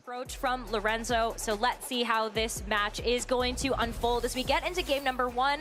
approach from Lorenzo. So let's see how this match is going to unfold as we get into game number 1.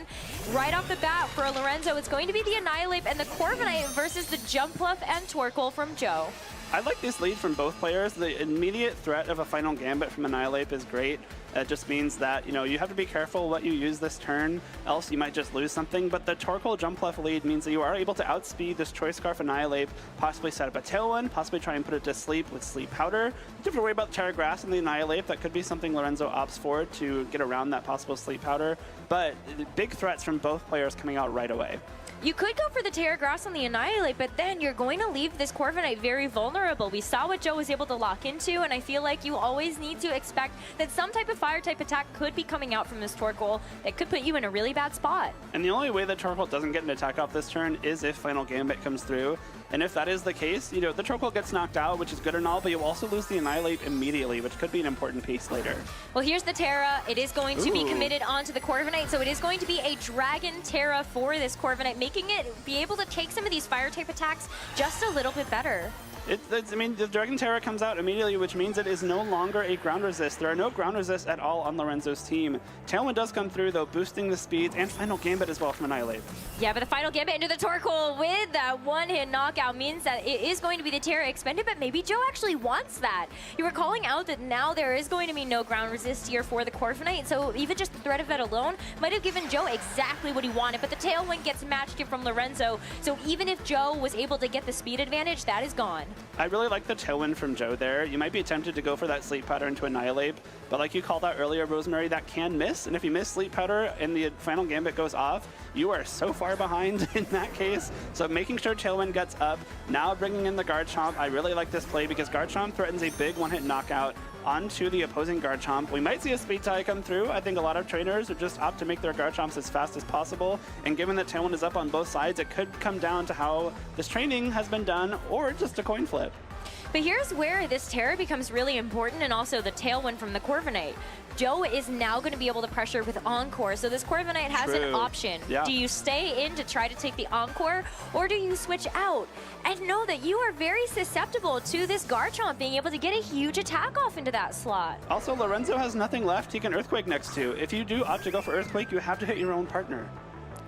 Right off the bat for Lorenzo, it's going to be the Annihilate and the Corviknight versus the Jumpluff and Torkoal from Joe. I like this lead from both players. The immediate threat of a final gambit from Annihilate is great. It just means that, you know, you have to be careful what you use this turn, else you might just lose something. But the Torkoal Jumpluff lead means that you are able to outspeed this Choice Scarf Annihilate, possibly set up a Tailwind, possibly try and put it to sleep with Sleep Powder. You have to worry about Terra Grass and the Annihilate. That could be something Lorenzo opts for to get around that possible Sleep Powder. But big threats from both players coming out right away. You could go for the Terra Grass on the Annihilate, but then you're going to leave this Corviknight very vulnerable. We saw what Joe was able to lock into, and I feel like you always need to expect that some type of Fire-type attack could be coming out from this Torkoal that could put you in a really bad spot. And the only way that Torkoal doesn't get an attack off this turn is if Final Gambit comes through. And if that is the case, you know, the Torkoal gets knocked out, which is good and all, but you also lose the Annihilate immediately, which could be an important piece later. Well, here's the Terra. It is going to be committed onto the Corviknight, so it is going to be a Dragon Terra for this Corviknight, making it be able to take some of these Fire-type attacks just a little bit better. I mean, the Dragon Terra comes out immediately, which means it is no longer a ground resist. There are no ground resists at all on Lorenzo's team. Tailwind does come through, though, boosting the speeds, and Final Gambit as well from Annihilate. Yeah, but the Final Gambit into the Torkoal with that one-hit knockout means that it is going to be the Terra expended, but maybe Joe actually wants that. You were calling out that now there is going to be no ground resist here for the Corviknight, so even just the threat of that alone might have given Joe exactly what he wanted, but the Tailwind gets matched here from Lorenzo, so even if Joe was able to get the speed advantage, that is gone. I really like the Tailwind from Joe there. You might be tempted to go for that Sleep Powder into Annihilate, but like you called out earlier, Rosemary, that can miss, and if you miss Sleep Powder and the Final Gambit goes off, you are so far behind in that case. So making sure Tailwind gets up, now bringing in the Garchomp. I really like this play because Garchomp threatens a big one-hit knockout onto the opposing Garchomp. We might see a Speed Tie come through. I think a lot of trainers would just opt to make their Garchomps as fast as possible, and given that Tailwind is up on both sides, it could come down to how this training has been done, or just a coin flip. But here's where this Terra becomes really important, and also the Tailwind from the Corviknight. Joe is now going to be able to pressure with Encore, so this Corviknight has an option. Yeah. Do you stay in to try to take the Encore, or do you switch out? And know that you are very susceptible to this Garchomp being able to get a huge attack off into that slot. Also, Lorenzo has nothing left he can Earthquake next to. If you do opt to go for Earthquake, you have to hit your own partner.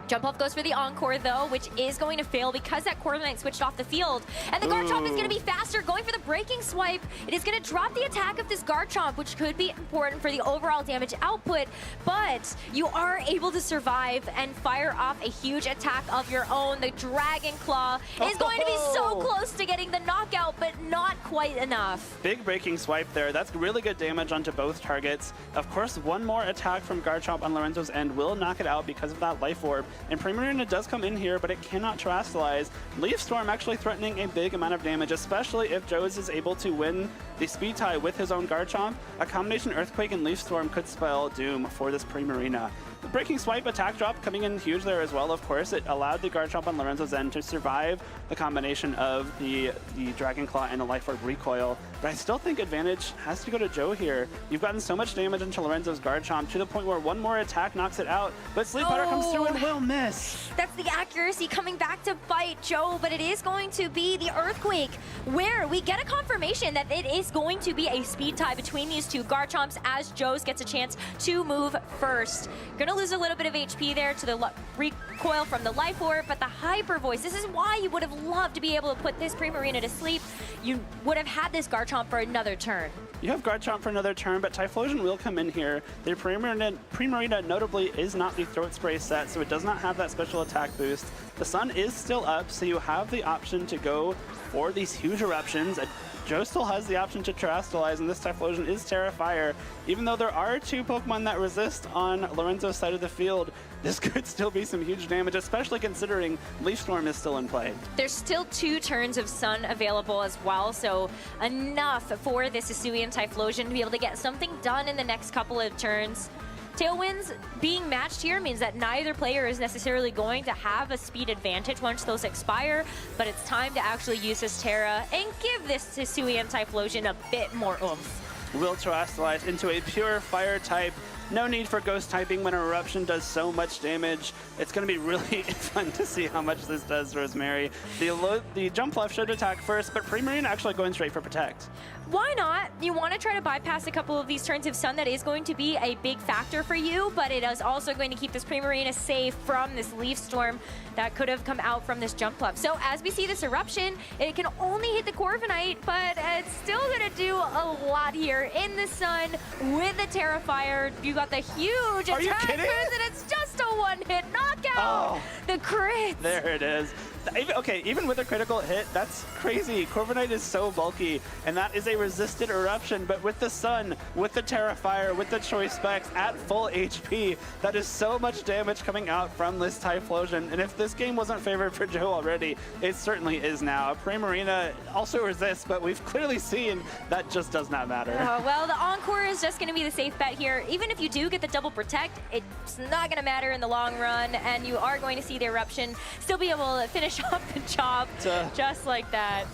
Jumpluff goes for the Encore, though, which is going to fail because that Corviknight switched off the field. And the Garchomp is going to be faster, going for the Breaking Swipe. It is going to drop the attack of this Garchomp, which could be important for the overall damage output. But you are able to survive and fire off a huge attack of your own. The Dragon Claw is going to be so close to getting the knockout, but not quite enough. Big Breaking Swipe there. That's really good damage onto both targets. Of course, one more attack from Garchomp on Lorenzo's end will knock it out because of that Life Orb. And Primarina does come in here, but it cannot Terastallize. Leaf Storm actually threatening a big amount of damage, especially if Joe's is able to win the Speed Tie with his own Garchomp. A combination Earthquake and Leaf Storm could spell doom for this Primarina. The Breaking Swipe attack drop coming in huge there as well, of course. It allowed the Garchomp on Lorenzo's end to survive the combination of the Dragon Claw and the Life Orb recoil. But I still think advantage has to go to Joe here. You've gotten so much damage into Lorenzo's Garchomp to the point where one more attack knocks it out, but Sleep Powder comes through and will miss. That's the accuracy coming back to bite Joe, but it is going to be the Earthquake, where we get a confirmation that it is going to be a speed tie between these two Garchomps as Joe's gets a chance to move first. Gonna lose a little bit of HP there to the recoil from the Life Orb, but the Hyper Voice, this is why you would have loved to be able to put this Primarina to sleep. You would have had this Garchomp for another turn. You have Garchomp for another turn, but Typhlosion will come in here. The Primarina notably is not the Throat Spray set, so it does not have that special attack boost. The sun is still up, so you have the option to go for these huge eruptions. Joe still has the option to Terastallize, and this Typhlosion is Terra Fire. Even though there are two Pokemon that resist on Lorenzo's side of the field, this could still be some huge damage, especially considering Leaf Storm is still in play. There's still 2 turns of Sun available as well, so enough for this Hisuian Typhlosion to be able to get something done in the next couple of turns. Tailwinds being matched here means that neither player is necessarily going to have a speed advantage once those expire, but it's time to actually use this Terra and give this Hisuian Typhlosion a bit more oomph. Will Terastallize into a pure fire type. No need for ghost typing when Eruption does so much damage. It's going to be really fun to see how much this does, Rosemary. The Jumpluff should attack first, but Primarina actually going straight for Protect. Why not? You want to try to bypass a couple of these turns of Sun. That is going to be a big factor for you, but it is also going to keep this Primarina safe from this Leaf Storm that could have come out from this jump bluff. So as we see this Eruption, it can only hit the Corviknight, but it's still going to do a lot here in the Sun with the Terrifier. You got the huge attack, and it's just a one-hit knockout. Oh. The crit. There it is. Okay, even with a critical hit, that's crazy. Corviknight is so bulky, and that is a resisted Eruption, but with the Sun, with the Terrifier, with the Choice Specs at full HP, that is so much damage coming out from this Typhlosion. And if this game wasn't favored for Joe already, it certainly is now. Primarina also resists, but we've clearly seen that just does not matter. Well, the Encore is just going to be the safe bet here. Even if you do get the double protect, it's not going to matter in the long run, and you are going to see the Eruption still be able to finish off the job just like that.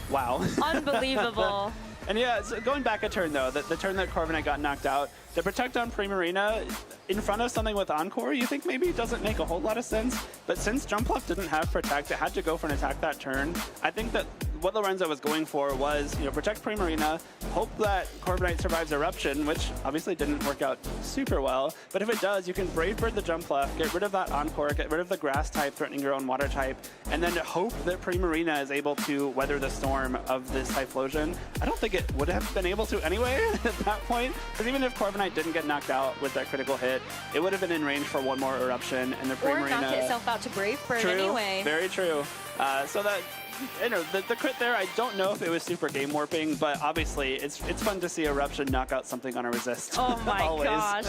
Wow. Unbelievable. And yeah, so going back a turn though, the turn that Corviknight got knocked out, the protect on Primarina in front of something with Encore, you think maybe it doesn't make a whole lot of sense. But since Jump Bluff didn't have protect, it had to go for an attack that turn. I think that what Lorenzo was going for was, protect Primarina, hope that Corviknight survives Eruption, which obviously didn't work out super well. But if it does, you can Brave Bird the Jump Bluff, get rid of that Encore, get rid of the Grass type threatening your own Water type, and then hope that Primarina is able to weather the storm of this Typhlosion. I don't think it would have been able to anyway at that point, because even if Corviknight didn't get knocked out with that critical hit, it would have been in range for one more Eruption, and the Primarina... Or knocked itself out to Brave Bird anyway. Very true. So that... the crit there, I don't know if it was super game warping, but obviously it's fun to see Eruption knock out something on a resist. Oh my gosh.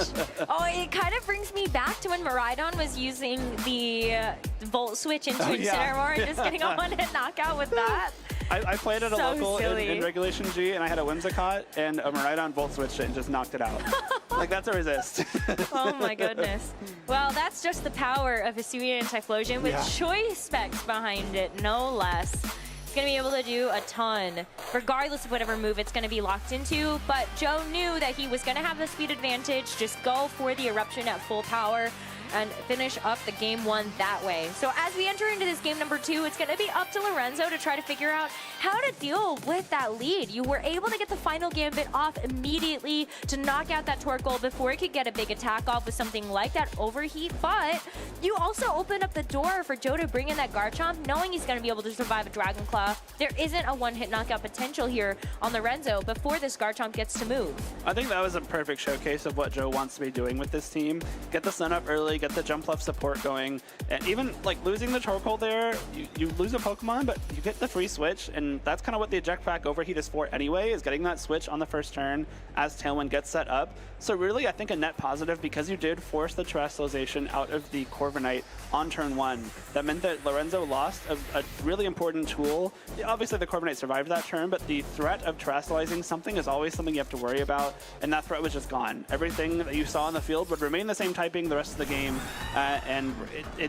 Oh, it kind of brings me back to when Miraidon was using the Volt Switch into Incineroar and just getting a one-hit knockout with that. I played at a local in Regulation G, and I had a Whimsicott, and a Miraidon Volt switched it and just knocked it out. Like, that's a resist. Oh my goodness. Well, that's just the power of Hisuian and Typhlosion with choice specs behind it, no less. It's going to be able to do a ton, regardless of whatever move it's going to be locked into. But Joe knew that he was going to have the speed advantage. Just go for the Eruption at full power and finish up the game one that way. So as we enter into this game number 2, it's going to be up to Lorenzo to try to figure out how to deal with that lead. You were able to get the final gambit off immediately to knock out that Torkoal before it could get a big attack off with something like that overheat, but you also opened up the door for Joe to bring in that Garchomp, knowing he's going to be able to survive a Dragon Claw. There isn't a one-hit knockout potential here on Lorenzo before this Garchomp gets to move. I think that was a perfect showcase of what Joe wants to be doing with this team. Get the Sun up early, get the Jump Bluff support going, and even like losing the Torkoal there, you lose a Pokemon, but you get the free switch, and that's kind of what the eject pack overheat is for anyway, is getting that switch on the first turn as Tailwind gets set up. So really, I think a net positive, because you did force the Terrestrialization out of the Corviknight on turn 1. That meant that Lorenzo lost a really important tool. Obviously, the Corviknight survived that turn, but the threat of Terrestrializing something is always something you have to worry about, and that threat was just gone. Everything that you saw on the field would remain the same typing the rest of the game, and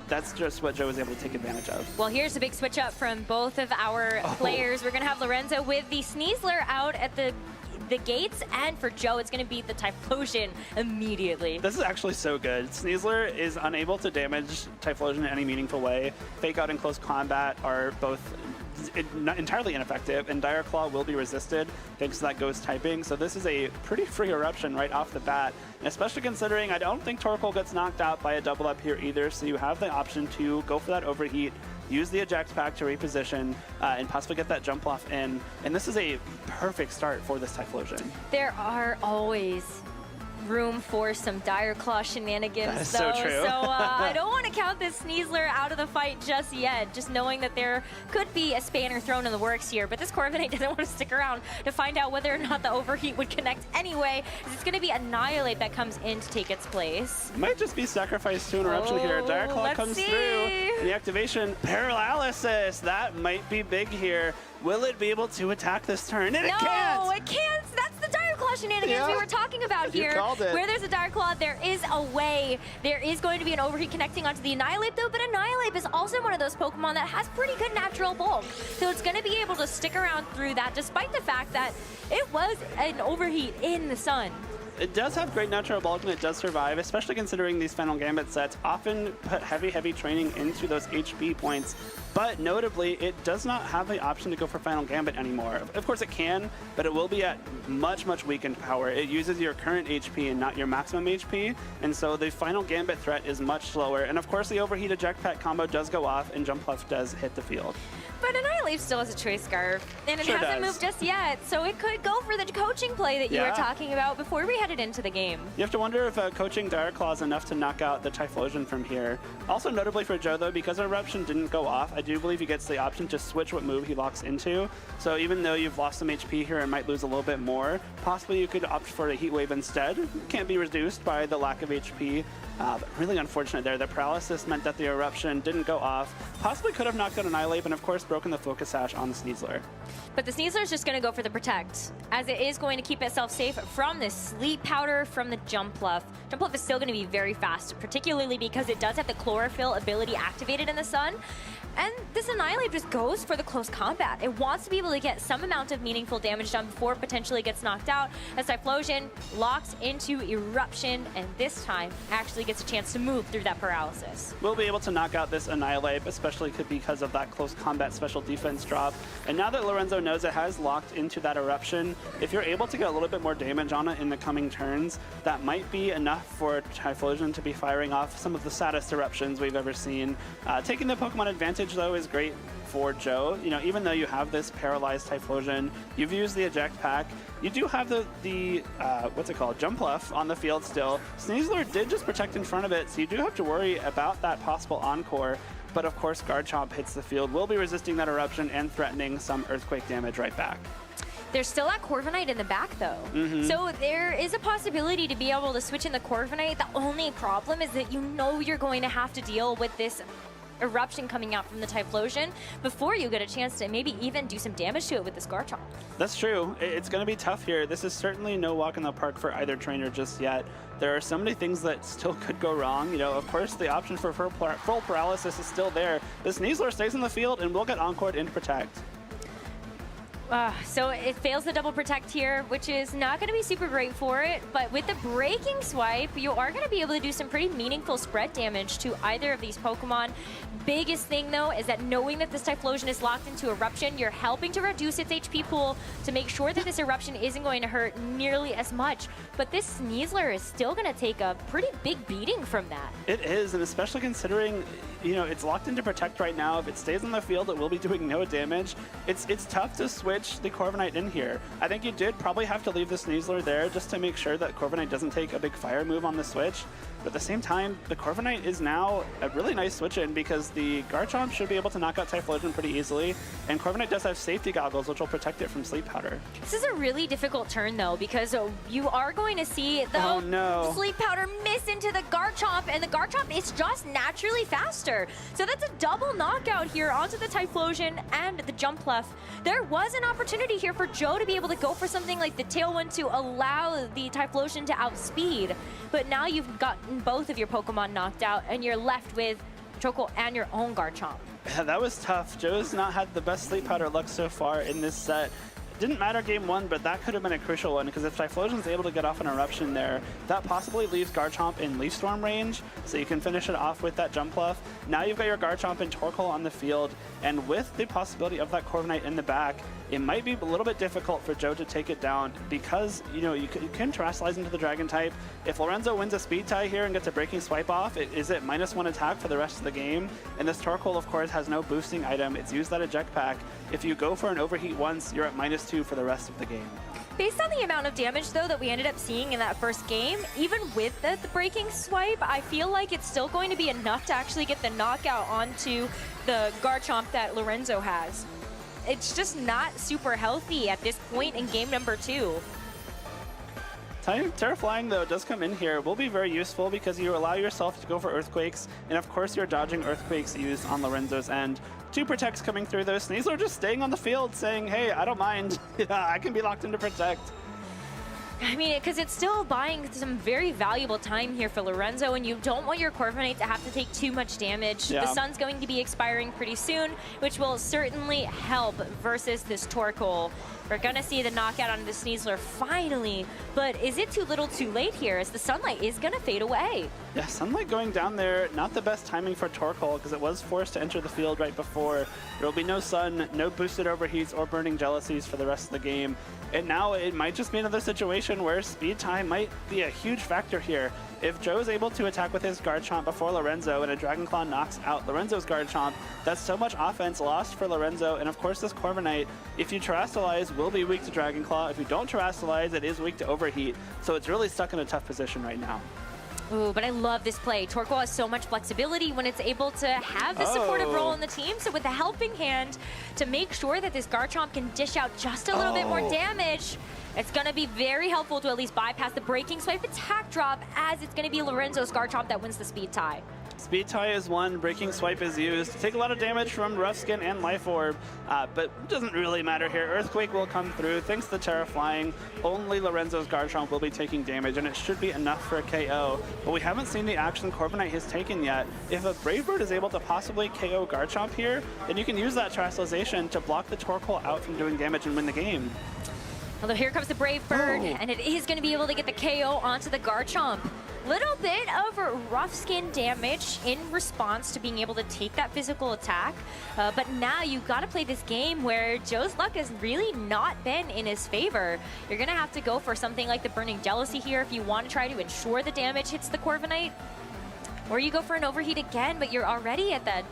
that's just what Joe was able to take advantage of. Well, here's a big switch up from both of our players. We're going to have Lorenzo with the Sneasler out at the gates, and for Joe, it's going to be the Typhlosion immediately. This is actually so good. Sneasler is unable to damage Typhlosion in any meaningful way. Fake Out and Close Combat are both entirely ineffective, and Dire Claw will be resisted thanks to that Ghost typing. So this is a pretty free Eruption right off the bat, and especially considering I don't think Torkoal gets knocked out by a double up here either, so you have the option to go for that overheat, use the eject pack to reposition, and possibly get that Jump Bluff in. And this is a perfect start for this Typhlosion. There are always room for some Dire Claw shenanigans, that is though. So true. So I don't want to count this Sneasler out of the fight just yet, just knowing that there could be a spanner thrown in the works here. But this Corviknight doesn't want to stick around to find out whether or not the overheat would connect anyway. It's going to be Annihilate that comes in to take its place. It might just be sacrificed to an Eruption here. Dire Claw comes through. The activation, Paralysis. That might be big here. Will it be able to attack this turn? And no, it can't! It can't! That's the Dire Claw shenanigans we were talking about here. You called it. Where there's a Dire Claw, there is a way. There is going to be an overheat connecting onto the Annihilate, though, but Annihilate is also one of those Pokemon that has pretty good natural bulk. So it's going to be able to stick around through that, despite the fact that it was an overheat in the Sun. It does have great natural bulk and it does survive, especially considering these Final Gambit sets often put heavy training into those HP points. But notably, it does not have the option to go for Final Gambit anymore. Of course it can, but it will be at much weakened power. It uses your current HP and not your maximum HP, and so the Final Gambit threat is much slower. And of course the Overheat Eject Pack combo does go off and Jump Left does hit the field. But Annihilate still has a Choice Scarf, and it Sure hasn't does. moved just yet, so it could go for the coaching play that you were talking about before we headed into the game. You have to wonder if coaching Dire Claw is enough to knock out the Typhlosion from here. Also notably for Joe, though, because Eruption didn't go off, I do believe he gets the option to switch what move he locks into. So even though you've lost some HP here and might lose a little bit more, possibly you could opt for a Heat Wave instead. Can't be reduced by the lack of HP. But really unfortunate there. The paralysis meant that the Eruption didn't go off. Possibly could have knocked out Annihilate, and of course broken the Focus Sash on the Sneasler. But the Sneasler is just going to go for the Protect, as it is going to keep itself safe from the Sleep Powder, from the Jump Bluff. Jump Bluff is still going to be very fast, particularly because it does have the Chlorophyll ability activated in the Sun. And this Annihilate just goes for the close combat. It wants to be able to get some amount of meaningful damage done before it potentially gets knocked out, as Typhlosion locks into Eruption, and this time actually gets a chance to move through that paralysis. We'll be able to knock out this Annihilate, especially because of that close combat special defense drop. And now that Lorenzo knows it has locked into that Eruption, if you're able to get a little bit more damage on it in the coming turns, that might be enough for Typhlosion to be firing off some of the saddest Eruptions we've ever seen. Taking the Pokemon advantage, though, is great for Joe. You know, even though you have this paralyzed Typhlosion, you've used the Eject Pack, you do have the what's it called, Jump Bluff on the field still. Sneasler did just protect in front of it, so you do have to worry about that possible Encore. But of course, Garchomp hits the field, will be resisting that Eruption and threatening some Earthquake damage right back. There's still that Corviknight in the back, though. So there is a possibility to be able to switch in the Corviknight. The only problem is that you know you're going to have to deal with this Eruption coming out from the Typhlosion before you get a chance to maybe even do some damage to it with this Garchomp. That's true. It's going to be tough here. This is certainly no walk in the park for either trainer just yet. There are so many things that still could go wrong. You know, of course, the option for full paralysis is still there. This Sneasler stays in the field and will get encored into Protect. So it fails the double Protect here, which is not going to be super great for it, but with the Breaking Swipe, you are going to be able to do some pretty meaningful spread damage to either of these Pokemon. Biggest thing, though, is that knowing that this Typhlosion is locked into Eruption, you're helping to reduce its HP pool to make sure that this Eruption isn't going to hurt nearly as much. But this Sneasler is still going to take a pretty big beating from that. It is, and especially considering, you know, it's locked into Protect right now. If it stays on the field, it will be doing no damage. It's tough to switch the Corviknight in here. I think you did probably have to leave the Sneasler there just to make sure that Corviknight doesn't take a big fire move on the switch. But at the same time, the Corviknight is now a really nice switch in because the Garchomp should be able to knock out Typhlosion pretty easily, and Corviknight does have safety goggles which will protect it from Sleep Powder. This is a really difficult turn, though, because you are going to see the Sleep Powder miss into the Garchomp, and the Garchomp is just naturally faster. So that's a double knockout here onto the Typhlosion and the Jump Bluff. There was an opportunity here for Joe to be able to go for something like the Tailwind to allow the Typhlosion to outspeed, but now you've gotten both of your Pokemon knocked out, and you're left with Choco and your own Garchomp. Yeah, that was tough. Joe's not had the best Sleep Powder luck so far in this set. Didn't matter game one, but that could have been a crucial one, because if Typhlosion's able to get off an Eruption there, that possibly leaves Garchomp in Leaf Storm range, so you can finish it off with that Jump Bluff. Now you've got your Garchomp and Torkoal on the field, and with the possibility of that Corviknight in the back, it might be a little bit difficult for Joe to take it down because, you know, you can Terastallize into the Dragon type. If Lorenzo wins a Speed Tie here and gets a Breaking Swipe off, is it -1 attack for the rest of the game? And this Torkoal, of course, has no boosting item. It's used that Eject Pack. If you go for an Overheat once, you're at -2 for the rest of the game. Based on the amount of damage, though, that we ended up seeing in that first game, even with the Breaking Swipe, I feel like it's still going to be enough to actually get the knockout onto the Garchomp that Lorenzo has. It's just not super healthy at this point in game number 2. Terra Flying, though, does come in here. Will be very useful because you allow yourself to go for Earthquakes, and of course you're dodging Earthquakes used on Lorenzo's end. 2 Protects coming through, though. Sneasler just staying on the field saying, hey, I don't mind. I can be locked into Protect. I mean, because it's still buying some very valuable time here for Lorenzo, and you don't want your Corviknight to have to take too much damage. Yeah. The sun's going to be expiring pretty soon, which will certainly help versus this Torkoal. We're going to see the knockout on the Sneasler finally, but is it too little too late here as the sunlight is going to fade away? Yeah, sunlight going down there, not the best timing for Torkoal because it was forced to enter the field right before. There will be no sun, no boosted overheats or burning jealousies for the rest of the game. And now it might just be another situation where speed time might be a huge factor here. If Joe's able to attack with his Garchomp before Lorenzo and a Dragon Claw knocks out Lorenzo's Garchomp, that's so much offense lost for Lorenzo. And of course this Corviknight, if you Terrastallize, will be weak to Dragon Claw. If you don't Terrastallize, it is weak to Overheat. So it's really stuck in a tough position right now. Ooh, but I love this play. Torkoal has so much flexibility when it's able to have the supportive role in the team. So with a helping hand to make sure that this Garchomp can dish out just a little bit more damage, it's going to be very helpful to at least bypass the breaking swipe attack drop, as it's going to be Lorenzo's Garchomp that wins the speed tie. Speed tie is won, breaking swipe is used. Take a lot of damage from Rough Skin and Life Orb, but it doesn't really matter here. Earthquake will come through. Thanks to Terra Flying, only Lorenzo's Garchomp will be taking damage, and it should be enough for a KO. But we haven't seen the action Corviknight has taken yet. If a Brave Bird is able to possibly KO Garchomp here, then you can use that Terrasalization to block the Torkoal out from doing damage and win the game. Although here comes the Brave Bird, and it is going to be able to get the KO onto the Garchomp. Little bit of rough skin damage in response to being able to take that physical attack. But now you've got to play this game where Joe's luck has really not been in his favor. You're going to have to go for something like the Burning Jealousy here if you want to try to ensure the damage hits the Corviknight. Or you go for an Overheat again, but you're already at that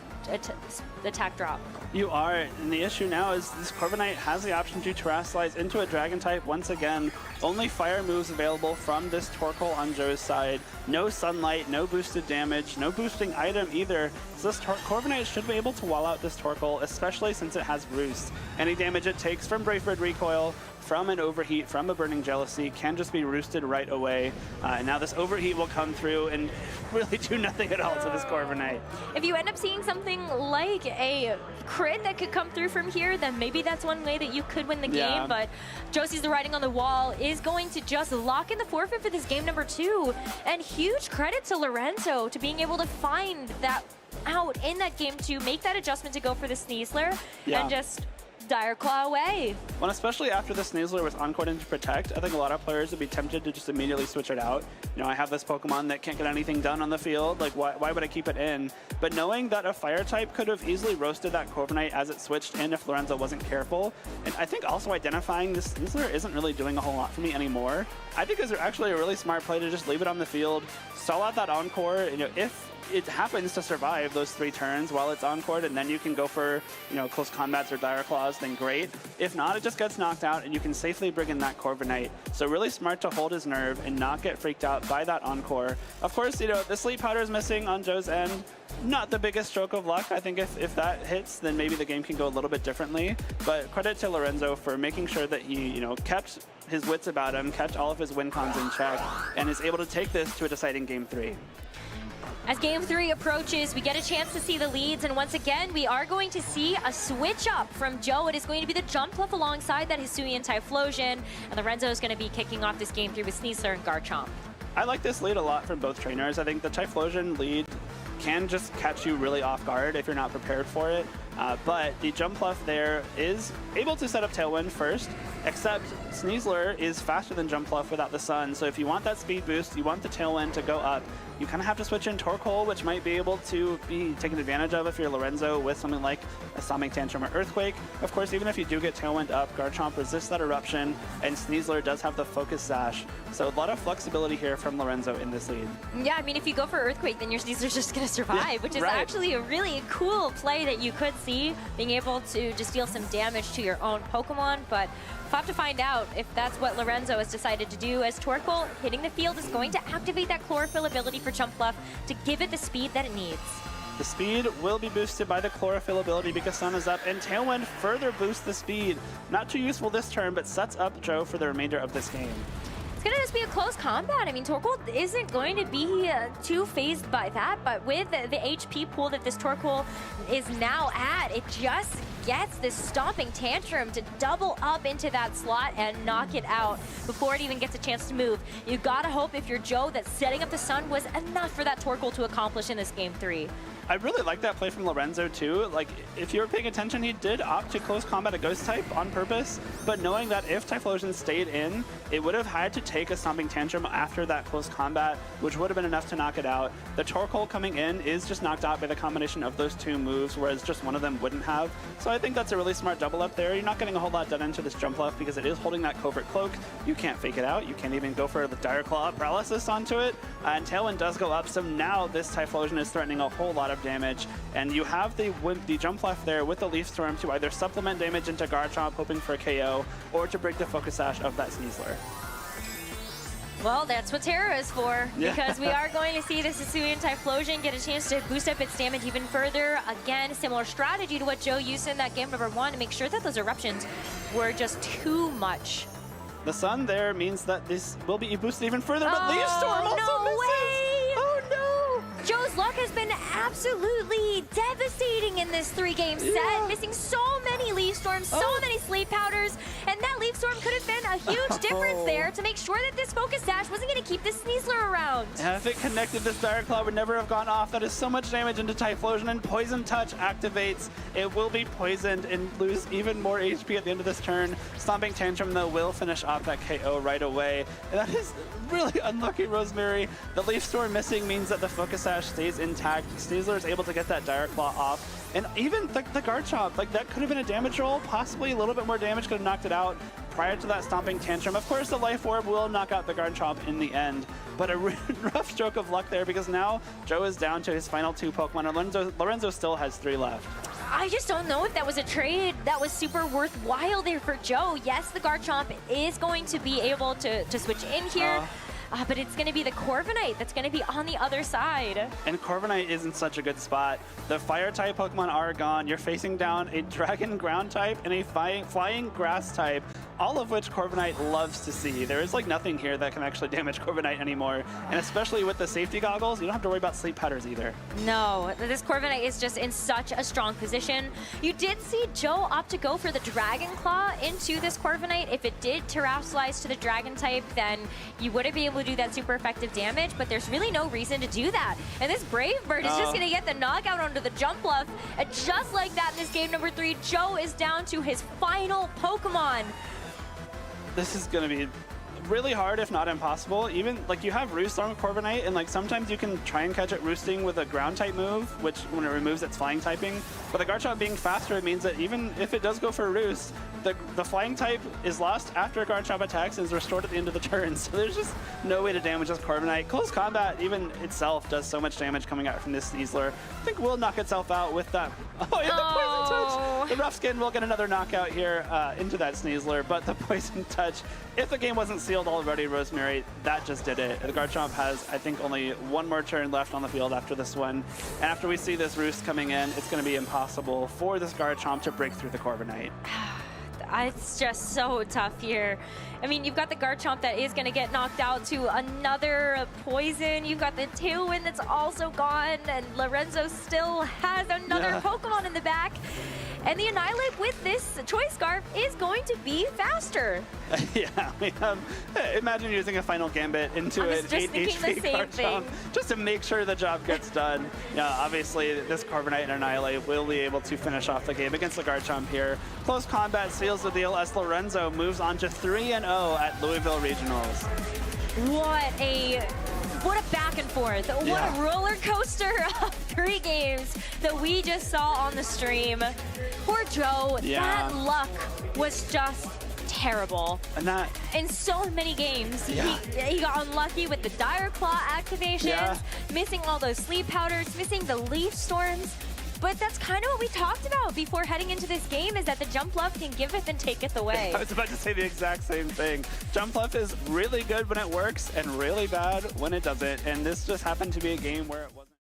attack drop. You are, and the issue now is this Corviknight has the option to Terrastallize into a Dragon type once again. Only fire moves available from this Torkoal on Joe's side. No sunlight, no boosted damage, no boosting item either. So this Corviknight should be able to wall out this Torkoal, especially since it has Roost. Any damage it takes from Brave Bird Recoil, from an Overheat, from a Burning Jealousy, can just be roosted right away. And now this Overheat will come through and really do nothing at all to this Corviknight. If you end up seeing something like a crit that could come through from here, then maybe that's one way that you could win the game. But Joe sees the writing on the wall, is going to just lock in the forfeit for this game number 2. And huge credit to Lorenzo to being able to find that out in that game 2, make that adjustment to go for the Sneasler, and just Dire Claw away. Well, especially after the Sneasler was Encored into Protect, I think a lot of players would be tempted to just immediately switch it out. You know, I have this Pokemon that can't get anything done on the field, like why would I keep it in? But knowing that a Fire type could have easily roasted that Corviknight as it switched in if Lorenzo wasn't careful, and I think also identifying this Sneasler isn't really doing a whole lot for me anymore. I think it's actually a really smart play to just leave it on the field, stall out that Encore, you know, if it happens to survive those 3 turns while it's Encored, and then you can go for, you know, close combats or Dire Claws, then great. If not, it just gets knocked out and you can safely bring in that Corviknight. So really smart to hold his nerve and not get freaked out by that Encore. Of course, you know, the Sleep Powder is missing on Joe's end. Not the biggest stroke of luck. I think if that hits, then maybe the game can go a little bit differently. But credit to Lorenzo for making sure that he, you know, kept his wits about him, kept all of his win cons in check, and is able to take this to a deciding game 3. As game 3 approaches, we get a chance to see the leads, and once again, we are going to see a switch up from Joe. It is going to be the Jumpluff alongside that Hisuian Typhlosion, and Lorenzo is going to be kicking off this game 3 with Sneasler and Garchomp. I like this lead a lot from both trainers. I think the Typhlosion lead can just catch you really off guard if you're not prepared for it. But the Jumpluff there is able to set up Tailwind first, except Sneasler is faster than Jumpluff without the Sun. So if you want that speed boost, you want the Tailwind to go up, you kind of have to switch in Torkoal, which might be able to be taken advantage of if you're Lorenzo with something like a Sonic Tantrum or Earthquake. Of course, even if you do get Tailwind up, Garchomp resists that Eruption, and Sneasler does have the Focus Sash. So a lot of flexibility here from Lorenzo in this lead. Yeah, I mean, if you go for Earthquake, then your Sneasler's just going to survive, which is actually a really cool play that you could see, being able to just deal some damage to your own Pokemon. But we'll have to find out if that's what Lorenzo has decided to do, as Torkoal hitting the field is going to activate that Chlorophyll ability for Jumpluff to give it the speed that it needs. The speed will be boosted by the Chlorophyll ability because Sun is up, and Tailwind further boosts the speed. Not too useful this turn, but sets up Joe for the remainder of this game. It's gonna just be a close combat. I mean, Torkoal isn't going to be too phased by that, but with the HP pool that this Torkoal is now at, it just gets this stomping tantrum to double up into that slot and knock it out before it even gets a chance to move. You gotta hope if you're Joe that setting up the Sun was enough for that Torkoal to accomplish in this game 3. I really like that play from Lorenzo too. Like, if you were paying attention, he did opt to close combat a Ghost type on purpose, but knowing that if Typhlosion stayed in, it would have had to take a Stomping Tantrum after that close combat, which would have been enough to knock it out. The Torkoal coming in is just knocked out by the combination of those two moves, whereas just one of them wouldn't have. So I think that's a really smart double up there. You're not getting a whole lot done into this jump left because it is holding that Covert Cloak. You can't fake it out. You can't even go for the Dire Claw Paralysis onto it. And Tailwind does go up, so now this Typhlosion is threatening a whole lot of damage. And you have the jump left there with the Leaf Storm to either supplement damage into Garchomp, hoping for a KO, or to break the Focus Sash of that Sneasler. Well, that's what Terra is for, because we are going to see the Hisuian Typhlosion get a chance to boost up its damage even further. Again, similar strategy to what Joe used in that game number 1 to make sure that those eruptions were just too much. The Sun there means that this will be boosted even further, but Leaf Storm also misses! Oh no! Joe's luck has been absolutely devastating in this 3-game set, missing so many Leaf Storms, so many Sleep Powders, and that Leaf Storm could have been a huge difference there to make sure that this Focus Sash wasn't going to keep this Sneasler around. And if it connected, this Dire Claw would never have gone off. That is so much damage into Typhlosion, and Poison Touch activates. It will be poisoned and lose even more HP at the end of this turn. Stomping Tantrum, though, will finish off that KO right away. And that is really unlucky, Rosemary. The Leaf Storm missing means that the Focus Sash stays intact. Sneasler is able to get that Dire Claw off. And even the Garchomp, like, that could have been a damage roll. Possibly a little bit more damage could have knocked it out prior to that Stomping Tantrum. Of course, the Life Orb will knock out the Garchomp in the end, but a rough stroke of luck there because now Joe is down to his final 2 Pokemon, and Lorenzo still has 3 left. I just don't know if that was a trade that was super worthwhile there for Joe. Yes, the Garchomp is going to be able to switch in here. But it's going to be the Corviknight that's going to be on the other side. And Corviknight is in such a good spot. The Fire-type Pokemon are gone. You're facing down a Dragon Ground type and a Flying Grass type, all of which Corviknight loves to see. There is like nothing here that can actually damage Corviknight anymore. And especially with the safety goggles, you don't have to worry about Sleep Powders either. No, this Corviknight is just in such a strong position. You did see Joe opt to go for the Dragon Claw into this Corviknight. If it did Terrestrialize to the Dragon type, then you wouldn't be able to do that super effective damage, but there's really no reason to do that. And this Brave Bird is just going to get the knockout onto the jump bluff. And just like that in this game number 3, Joe is down to his final Pokemon. This is going to be really hard, if not impossible. Even, like, you have Roost on Corviknight, and, like, sometimes you can try and catch it roosting with a ground-type move, which, when it removes its flying typing. But the Garchomp being faster, it means that even if it does go for a Roost, the flying type is lost after Garchomp attacks and is restored at the end of the turn. So there's just no way to damage this Corviknight. Close combat, even itself, does so much damage coming out from this Sneasler. I think will knock itself out with that. Oh, yeah, the Poison Touch! The Rough Skin will get another knockout here into that Sneasler, but the Poison Touch, if the game wasn't sealed already, Rosemary, that just did it. The Garchomp has, I think, only one more turn left on the field after this one. And after we see this Roost coming in, it's going to be impossible for this Garchomp to break through the Corviknight. It's just so tough here. I mean, you've got the Garchomp that is going to get knocked out to another Poison. You've got the Tailwind that's also gone, and Lorenzo still has another Pokemon in the back. And the Annihilate with this Choice Scarf is going to be faster. Yeah, we have, imagine using a Final Gambit into an 8 HP Garchomp just to make sure the job gets done. Yeah, obviously this Corviknight and Annihilate will be able to finish off the game against the Garchomp here. Close combat seals the deal as Lorenzo moves on to 3-0 at Louisville Regionals. What a back and forth. What a roller coaster of 3 games that we just saw on the stream. Poor Joe, that luck was just terrible. And that in so many games, he got unlucky with the Dire Claw activations, missing all those Sleep Powders, missing the Leaf Storms. But that's kind of what we talked about before heading into this game, is that the Jump Bluff can giveth and taketh away. I was about to say the exact same thing. Jump Bluff is really good when it works and really bad when it doesn't. And this just happened to be a game where it wasn't.